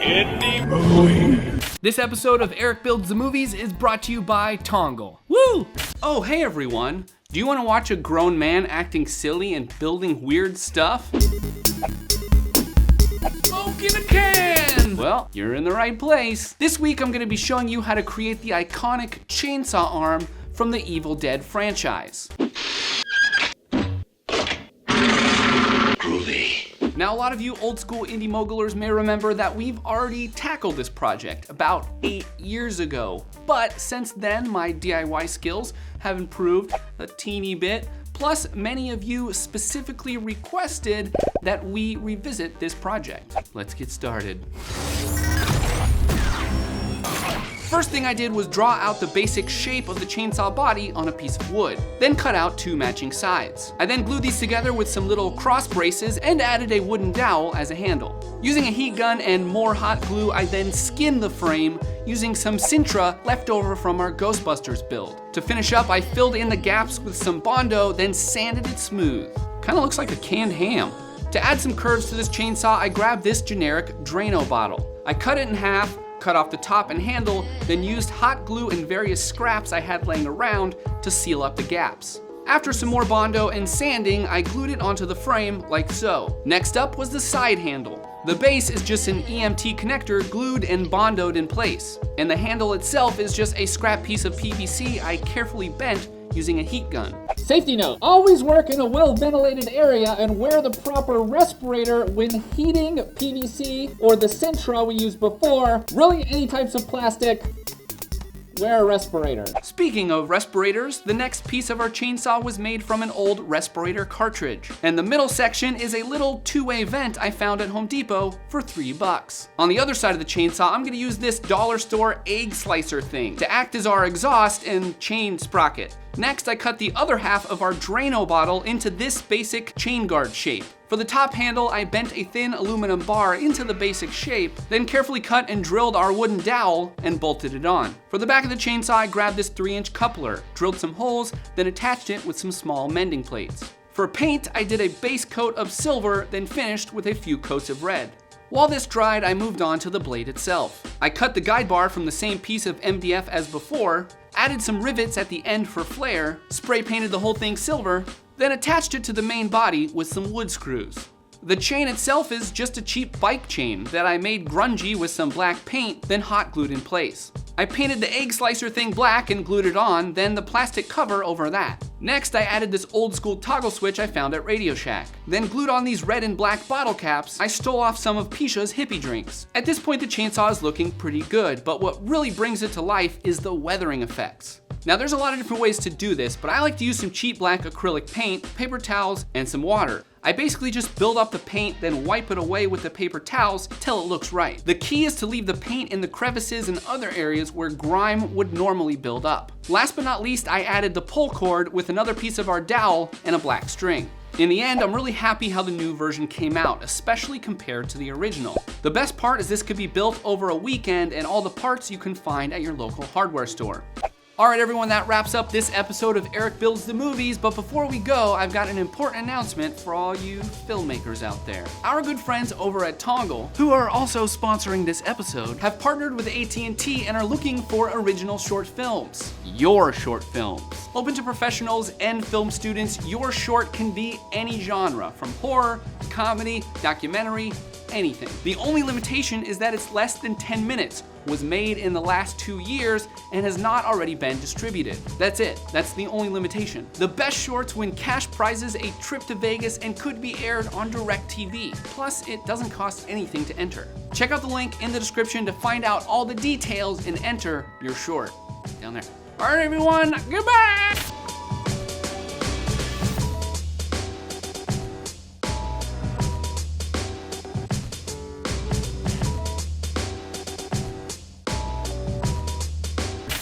Indy. This episode of Eric Builds the Movies is brought to you by Tongle. Woo! Oh, hey everyone. Do you want to watch a grown man acting silly and building weird stuff? Smoke in a can! Well, you're in the right place. This week I'm going to be showing you how to create the iconic chainsaw arm from the Evil Dead franchise. Now, a lot of you old school indie mogulers may remember that we've already tackled this project about 8 years ago. But since then, my DIY skills have improved a teeny bit. Plus, many of you specifically requested that we revisit this project. Let's get started. First thing I did was draw out the basic shape of the chainsaw body on a piece of wood, then cut out 2 matching sides. I then glued these together with some little cross braces and added a wooden dowel as a handle. Using a heat gun and more hot glue, I then skinned the frame using some Sintra left over from our Ghostbusters build. To finish up, I filled in the gaps with some Bondo, then sanded it smooth. Kinda looks like a canned ham. To add some curves to this chainsaw, I grabbed this generic Drano bottle. I cut it in half, cut off the top and handle, then used hot glue and various scraps I had laying around to seal up the gaps. After some more Bondo and sanding, I glued it onto the frame like so. Next up was the side handle. The base is just an EMT connector glued and Bondoed in place, and the handle itself is just a scrap piece of PVC I carefully bent using a heat gun. Safety note, always work in a well-ventilated area and wear the proper respirator when heating PVC or the Sintra we used before. Really, any types of plastic, wear a respirator. Speaking of respirators, the next piece of our chainsaw was made from an old respirator cartridge. And the middle section is a little 2-way vent I found at Home Depot for $3. On the other side of the chainsaw, I'm gonna use this dollar store egg slicer thing to act as our exhaust and chain sprocket. Next, I cut the other half of our Drano bottle into this basic chain guard shape. For the top handle, I bent a thin aluminum bar into the basic shape, then carefully cut and drilled our wooden dowel and bolted it on. For the back of the chainsaw, I grabbed this 3-inch coupler, drilled some holes, then attached it with some small mending plates. For paint, I did a base coat of silver, then finished with a few coats of red. While this dried, I moved on to the blade itself. I cut the guide bar from the same piece of MDF as before, added some rivets at the end for flare, spray painted the whole thing silver, then attached it to the main body with some wood screws. The chain itself is just a cheap bike chain that I made grungy with some black paint, then hot glued in place. I painted the egg slicer thing black and glued it on, then the plastic cover over that. Next, I added this old school toggle switch I found at Radio Shack. Then glued on these red and black bottle caps. I stole off some of Pisha's hippie drinks. At this point, the chainsaw is looking pretty good, but what really brings it to life is the weathering effects. Now, there's a lot of different ways to do this, but I like to use some cheap black acrylic paint, paper towels, and some water. I basically just build up the paint, then wipe it away with the paper towels till it looks right. The key is to leave the paint in the crevices and other areas where grime would normally build up. Last but not least, I added the pull cord with another piece of our dowel and a black string. In the end, I'm really happy how the new version came out, especially compared to the original. The best part is this could be built over a weekend and all the parts you can find at your local hardware store. All right, everyone, that wraps up this episode of Eric Builds the Movies, but before we go, I've got an important announcement for all you filmmakers out there. Our good friends over at Tongle, who are also sponsoring this episode, have partnered with AT&T and are looking for original short films. Your short films. Open to professionals and film students, your short can be any genre, from horror, comedy, documentary, anything. The only limitation is that it's less than 10 minutes, was made in the last 2 years, and has not already been distributed. That's it. That's the only limitation. The best shorts win cash prizes, a trip to Vegas, and could be aired on DirecTV. Plus, it doesn't cost anything to enter. Check out the link in the description to find out all the details and enter your short. Down there. All right, everyone, goodbye!